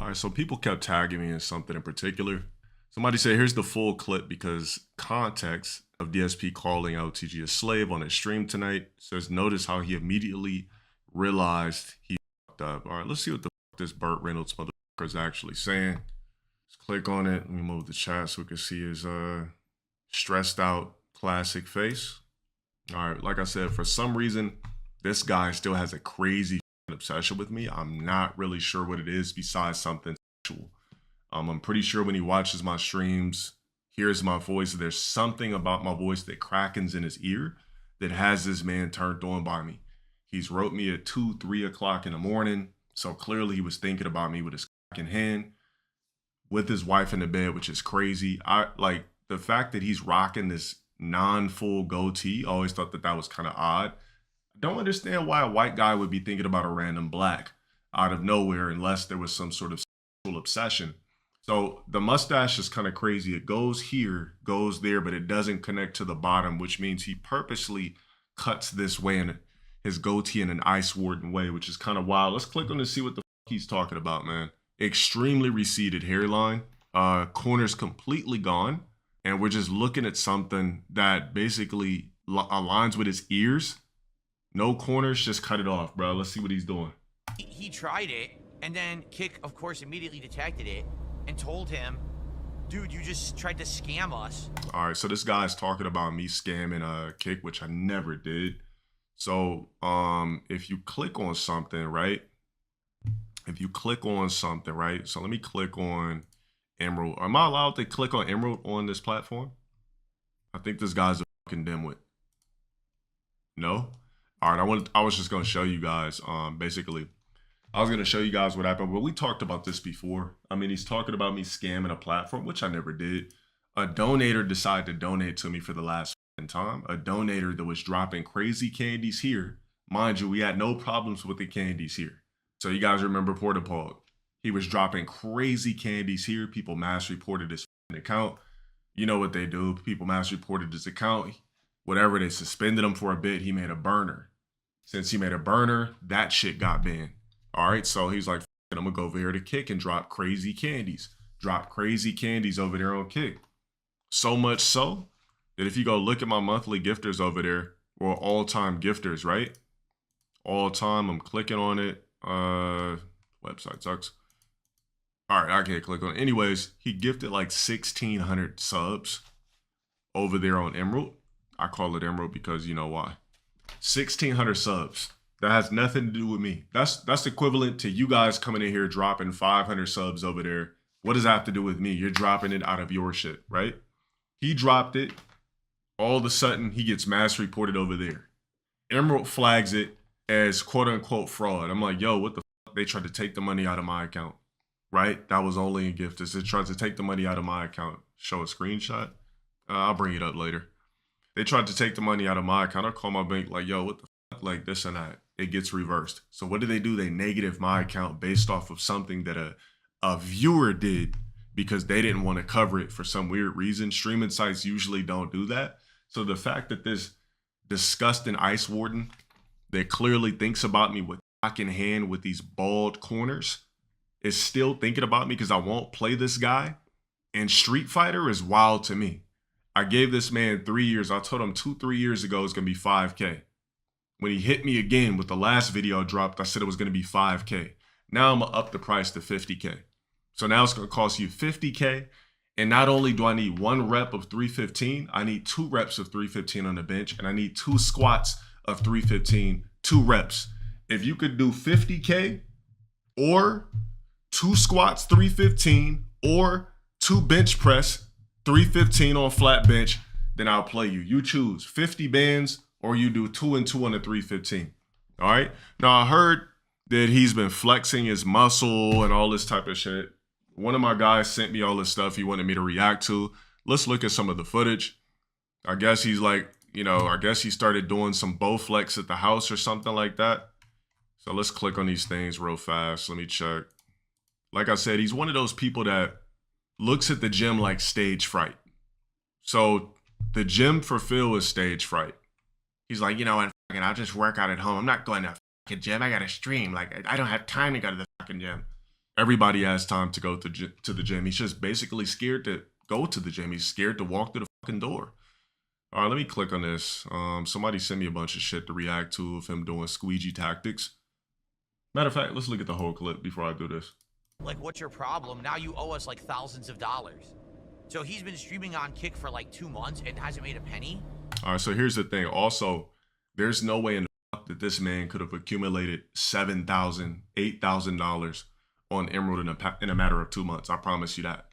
All right, so people kept tagging me in something in particular. Somebody said, here's the full clip because context of DSP calling out TG a slave on his stream tonight. Says, notice how he immediately realized he fucked up. All right, let's see what the fuck this Burt Reynolds motherfucker is actually saying. Let's click on it. Let me move the chat so we can see his stressed out classic face. All right, like I said, for some reason, this guy still has a crazy obsession with me. I'm not really sure what it is besides something sexual. I'm pretty sure when he watches my streams, hears my voice, there's something about my voice that crackens in his ear that has this man turned on by me. He's wrote me at 2, 3 o'clock in the morning. So clearly he was thinking about me with his in hand, with his wife in the bed, which is crazy. I like the fact that he's rocking this non-full goatee. I always thought that was kind of odd. Don't understand why a white guy would be thinking about a random black out of nowhere unless there was some sort of sexual obsession. So the mustache is kind of crazy. It goes here, goes there, but it doesn't connect to the bottom, which means he purposely cuts this way in his goatee in an ice warden way, which is kind of wild. Let's click on to see what the fuck he's talking about, man. Extremely receded hairline, corners completely gone. And we're just looking at something that basically aligns with his ears. No corners, just cut it off, bro. Let's see what he's doing. He tried it, and then Kick, of course, immediately detected it and told him, dude, you just tried to scam us. All right, so this guy's talking about me scamming Kick, which I never did. So if you click on something, right? So let me click on Emerald. Am I allowed to click on Emerald on this platform? I think this guy's a fucking dimwit. No? All right, I was just gonna show you guys, basically, I was gonna show you guys what happened, but we talked about this before. I mean, he's talking about me scamming a platform, which I never did. A donator decided to donate to me for the last time. A donator that was dropping crazy candies here. Mind you, we had no problems with the candies here. So you guys remember Portapog. He was dropping crazy candies here. People mass reported his account. You know what they do. People mass reported his account. Whatever, they suspended him for a bit. He made a burner. Since he made a burner, that shit got banned. All right, so he's like, I'm gonna go over here to Kick and drop crazy candies. Drop crazy candies over there on Kick. So much so that if you go look at my monthly gifters over there, or all-time gifters, right? All time, I'm clicking on it. Website sucks. All right, I can't click on it. Anyways, he gifted like 1,600 subs over there on Emerald. I call it Emerald because you know why. 1,600 subs. That has nothing to do with me. That's equivalent to you guys coming in here dropping 500 subs over there. What does that have to do with me? You're dropping it out of your shit, right? He dropped it. All of a sudden, he gets mass reported over there. Emerald flags it as quote unquote fraud. I'm like, yo, what the fuck? They tried to take the money out of my account, right? That was only in gifters. They tried to take the money out of my account. Show a screenshot. I'll bring it up later. They tried to take the money out of my account. I call my bank like, yo, what the fuck? Like this and that. It gets reversed. So what do? They negative my account based off of something that a viewer did because they didn't want to cover it for some weird reason. Streaming sites usually don't do that. So the fact that this disgusting ice warden that clearly thinks about me with cock in hand with these bald corners is still thinking about me because I won't play this guy in Street Fighter is wild to me. I gave this man 3 years. I told him 2-3 years ago it's going to be 5K. When he hit me again with the last video I dropped, I said it was going to be 5K. Now I'm going to up the price to 50K. So now it's going to cost you 50K. And not only do I need 1 rep of 315, I need 2 reps of 315 on the bench. And I need 2 squats of 315, 2 reps. If you could do 50K or 2 squats, 315, or 2 bench press, 315 on flat bench, then I'll play you. You choose 50 bands or you do 2 and 2 on the 315. All right. Now I heard that he's been flexing his muscle and all this type of shit. One of my guys sent me all this stuff he wanted me to react to. Let's look at some of the footage. I guess he's like, you know, I guess he started doing some bow flex at the house or something like that. So let's click on these things real fast. Let me check. Like I said, he's one of those people that looks at the gym like stage fright. So the gym for Phil is stage fright. He's like, you know what, I'll just work out at home. I'm not going to fucking gym. I got to stream. Like, I don't have time to go to the fucking gym. Everybody has time to go to the gym. He's just basically scared to go to the gym. He's scared to walk through the fucking door. All right, let me click on this. Somebody sent me a bunch of shit to react to of him doing squeegee tactics. Matter of fact, let's look at the whole clip before I do this. Like, what's your problem? Now you owe us like thousands of dollars. So he's been streaming on Kick for like 2 months and hasn't made a penny. All right, so here's the thing. Also, there's no way in the fuck that this man could have accumulated $7,000, $8,000 on Emerald in a matter of 2 months. I promise you that.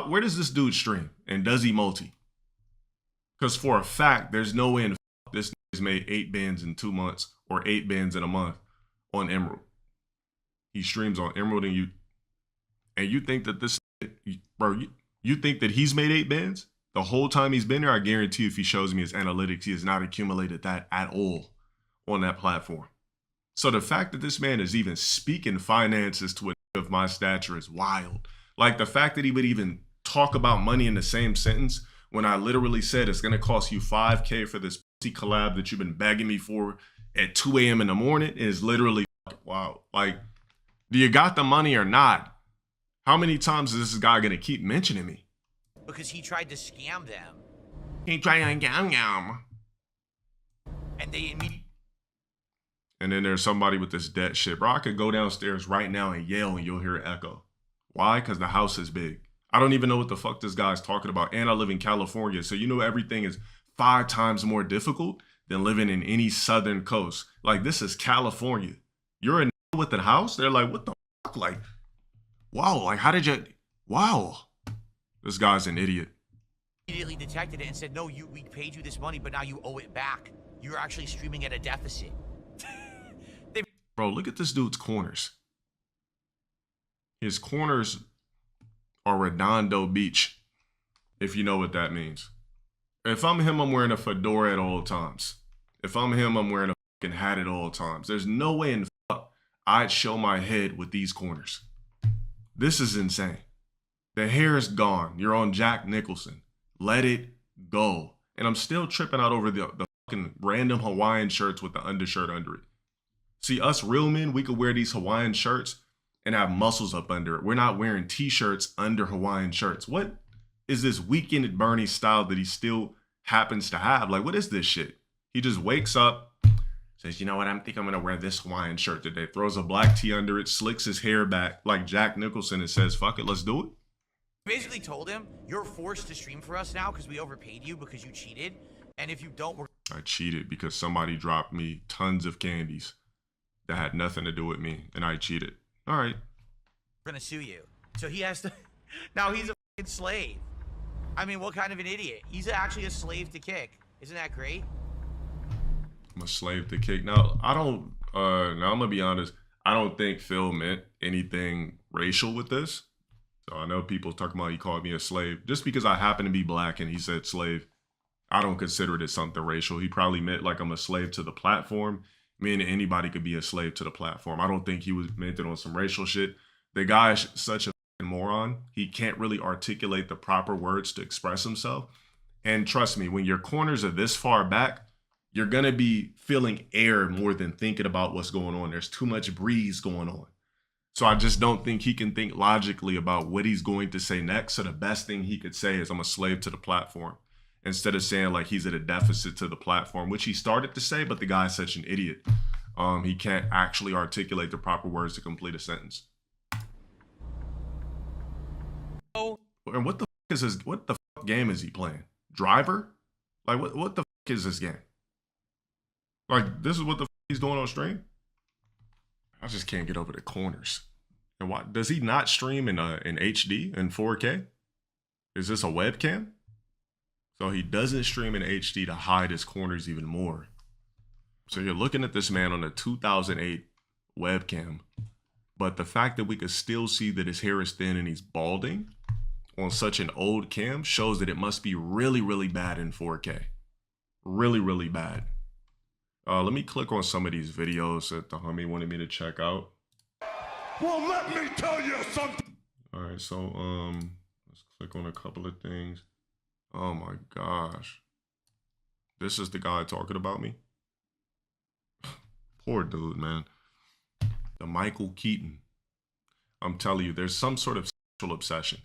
Where does this dude stream? And does he multi? Because for a fact, there's no way in the fuck this has made 8 bands in 2 months or 8 bands in a month on Emerald. He streams on Emerald and you think that this, bro, you think that he's made 8 bands? The whole time he's been there, I guarantee you if he shows me his analytics, he has not accumulated that at all on that platform. So the fact that this man is even speaking finances to a of my stature is wild. Like the fact that he would even talk about money in the same sentence when I literally said it's going to cost you $5K for this pussy collab that you've been begging me for at 2 a.m. in the morning is literally wow. Like, do you got the money or not? How many times is this guy going to keep mentioning me? Because he tried to scam them. He tried to scam them. And they immediately. And then there's somebody with this debt shit. Bro, I could go downstairs right now and yell and you'll hear an echo. Why? Because the house is big. I don't even know what the fuck this guy's talking about. And I live in California. So you know everything is 5 times more difficult than living in any southern coast. Like, this is California. You're in with a house? They're like, what the fuck? Like, wow. Like, how did you... Wow. This guy's an idiot. Immediately detected it and said, no, we paid you this money, but now you owe it back. You're actually streaming at a deficit. Bro, look at this dude's corners. His corners are Redondo Beach, if you know what that means. If I'm him, I'm wearing a fedora at all times. If I'm him, I'm wearing a fucking hat at all times. There's no way in the fuck I'd show my head with these corners. This is insane. The hair is gone. You're on Jack Nicholson. Let it go. And I'm still tripping out over the fucking random Hawaiian shirts with the undershirt under it. See, us real men, we could wear these Hawaiian shirts and have muscles up under it. We're not wearing t-shirts under Hawaiian shirts. What is this Weekend at Bernie style that he still happens to have? Like, what is this shit? He just wakes up, says, you know what, I think I'm going to wear this Hawaiian shirt today. Throws a black tee under it, slicks his hair back like Jack Nicholson and says, fuck it, let's do it. Basically told him, you're forced to stream for us now because we overpaid you because you cheated. And if you don't, I cheated because somebody dropped me tons of candies that had nothing to do with me, and I cheated. All right. We're going to sue you. So he has to, now he's a fucking slave. I mean, what kind of an idiot? He's actually a slave to Kick. Isn't that great? I'm a slave to Kick. Now, now I'm going to be honest. I don't think Phil meant anything racial with this. So I know people talking about he called me a slave. Just because I happen to be black and he said slave, I don't consider it as something racial. He probably meant like I'm a slave to the platform. Meaning anybody could be a slave to the platform. I don't think he was meant it on some racial shit. The guy is such a moron. He can't really articulate the proper words to express himself. And trust me, when your corners are this far back, you're going to be feeling air more than thinking about what's going on. There's too much breeze going on. So I just don't think he can think logically about what he's going to say next. So the best thing he could say is, I'm a slave to the platform. Instead of saying like he's at a deficit to the platform, which he started to say, but the guy's such an idiot. He can't actually articulate the proper words to complete a sentence. Oh. And what the fuck is his, what the fuck game is he playing? Driver? Like what the fuck is this game? Like, this is what the fuck he's doing on stream? I just can't get over the corners. And why does he not stream in HD in 4K? Is this a webcam? So he doesn't stream in HD to hide his corners even more. So you're looking at this man on a 2008 webcam, but the fact that we could still see that his hair is thin and he's balding on such an old cam shows that it must be really, really bad in 4K. Really, really bad. Let me click on some of these videos that the homie wanted me to check out. Well, let me tell you something. All right, so let's click on a couple of things. Oh my gosh. This is the guy talking about me. Poor dude, man. The Michael Keaton. I'm telling you, there's some sort of sexual obsession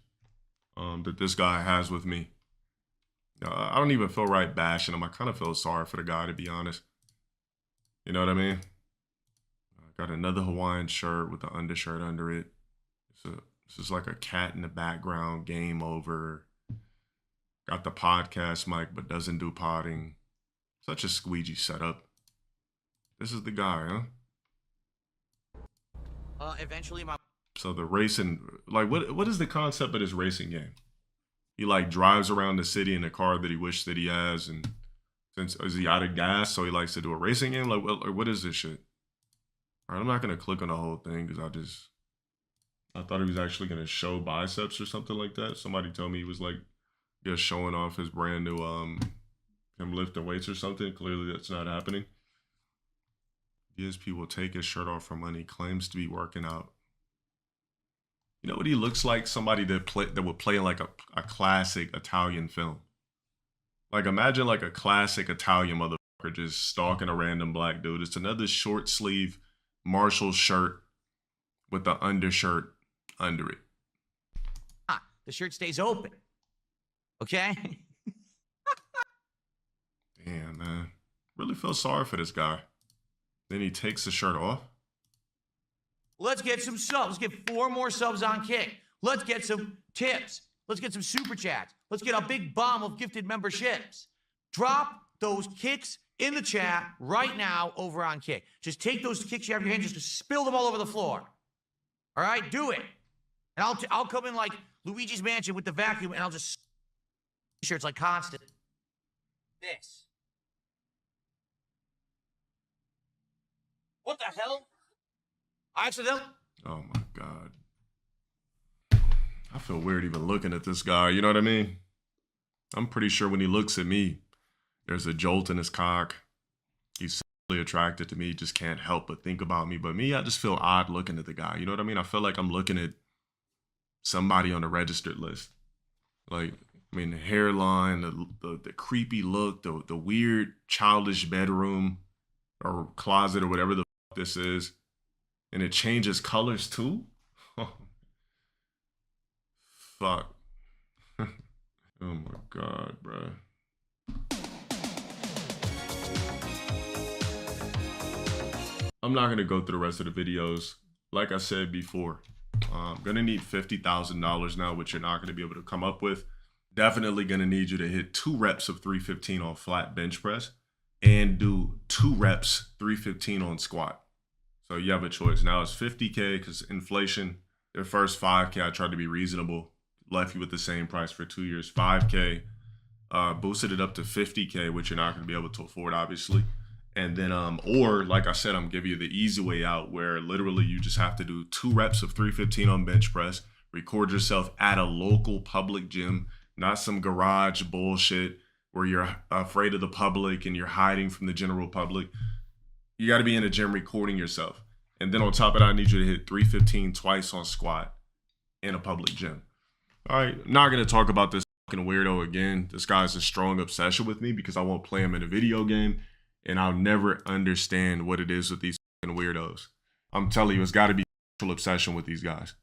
that this guy has with me. I don't even feel right bashing him. I kind of feel sorry for the guy, to be honest. You know what I mean? I got another Hawaiian shirt with the undershirt under it. This is like a cat in the background, game over. Got the podcast mic, but doesn't do potting. Such a squeegee setup. This is the guy, huh? Eventually my... So the racing, like, what is the concept of this racing game? He like drives around the city in a car that he wished that he has, and since is he out of gas, so he likes to do a racing game? Like, what is this shit? All right, I'm not gonna click on the whole thing because I thought he was actually gonna show biceps or something like that. Somebody told me he was like just showing off his brand new him lifting weights or something. Clearly that's not happening. DSP will take his shirt off for money. Claims to be working out. You know what he looks like? Somebody that would play in like a classic Italian film. Like imagine like a classic Italian motherfucker just stalking a random black dude. It's another short sleeve Marshall shirt with the undershirt under it. The shirt stays open. Okay? Damn, man. Really feel sorry for this guy. Then he takes the shirt off. Let's get some subs. Let's get 4 more subs on Kick. Let's get some tips. Let's get some super chats. Let's get a big bomb of gifted memberships. Drop those kicks in the chat right now over on Kick. Just take those kicks you have in your hand, just spill them all over the floor. All right, do it. And I'll come in like Luigi's Mansion with the vacuum, and I'll just shirts like constant. This. What the hell? Accident? Oh my God. I feel weird even looking at this guy. You know what I mean? I'm pretty sure when he looks at me, there's a jolt in his cock. He's sexually attracted to me. He just can't help but think about me. But me, I just feel odd looking at the guy. You know what I mean? I feel like I'm looking at somebody on the registered list. Like, I mean, the hairline, the creepy look, the weird childish bedroom or closet or whatever the fuck this is. And it changes colors too? Fuck. Oh my God, bro. I'm not gonna go through the rest of the videos. Like I said before, I'm gonna need $50,000 now, which you're not gonna be able to come up with. Definitely gonna need you to hit 2 reps of 315 on flat bench press and do 2 reps 315 on squat. So you have a choice. Now it's 50K because inflation. Their first 5K, I tried to be reasonable. Left you with the same price for 2 years. 5K, boosted it up to 50K, which you're not going to be able to afford, obviously. And then, or like I said, I'm giving you the easy way out where literally you just have to do 2 reps of 315 on bench press, record yourself at a local public gym, not some garage bullshit where you're afraid of the public and you're hiding from the general public. You got to be in a gym recording yourself. And then on top of that, I need you to hit 315 twice on squat in a public gym. All right, not going to talk about this fucking weirdo again. This guy's a strong obsession with me because I won't play him in a video game. And I'll never understand what it is with these fucking weirdos. I'm telling you, it's got to be a obsession with these guys.